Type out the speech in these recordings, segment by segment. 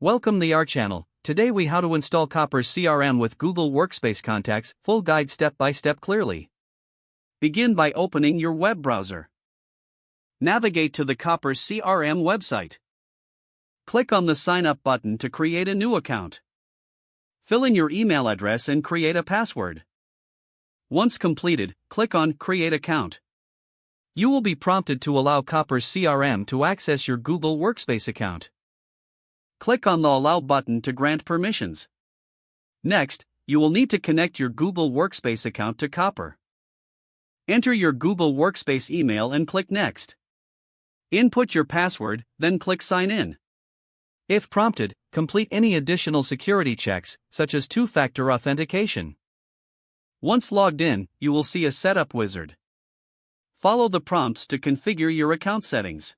Welcome to our channel. Today we how to install Copper CRM with Google Workspace contacts, full guide step by step clearly. Begin by opening your web browser. Navigate to the Copper CRM website. Click on the Sign Up button to create a new account. Fill in your email address and create a password. Once completed, click on Create Account. You will be prompted to allow Copper CRM to access your Google Workspace account. Click on the Allow button to grant permissions. Next, you will need to connect your Google Workspace account to Copper. Enter your Google Workspace email and click Next. Input your password, then click Sign In. If prompted, complete any additional security checks, such as two-factor authentication. Once logged in, you will see a setup wizard. Follow the prompts to configure your account settings.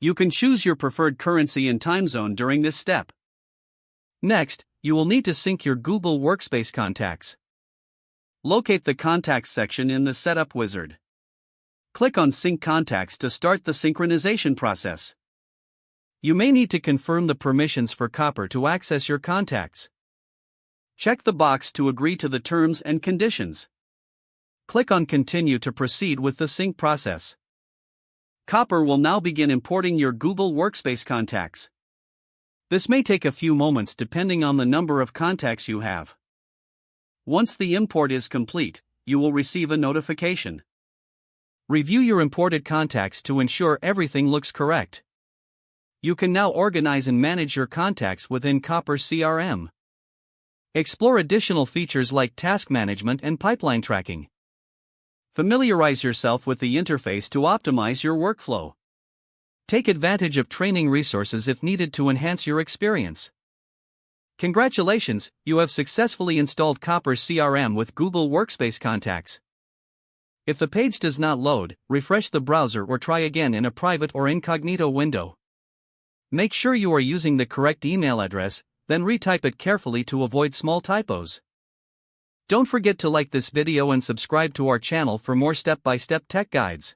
You can choose your preferred currency and time zone during this step. Next, you will need to sync your Google Workspace contacts. Locate the Contacts section in the Setup wizard. Click on Sync Contacts to start the synchronization process. You may need to confirm the permissions for Copper to access your contacts. Check the box to agree to the terms and conditions. Click on Continue to proceed with the sync process. Copper will now begin importing your Google Workspace contacts. This may take a few moments depending on the number of contacts you have. Once the import is complete, you will receive a notification. Review your imported contacts to ensure everything looks correct. You can now organize and manage your contacts within Copper CRM. Explore additional features like task management and pipeline tracking. Familiarize yourself with the interface to optimize your workflow. Take advantage of training resources if needed to enhance your experience. Congratulations, you have successfully installed Copper CRM with Google Workspace contacts. If the page does not load, refresh the browser or try again in a private or incognito window. Make sure you are using the correct email address, then retype it carefully to avoid small typos. Don't forget to like this video and subscribe to our channel for more step-by-step tech guides.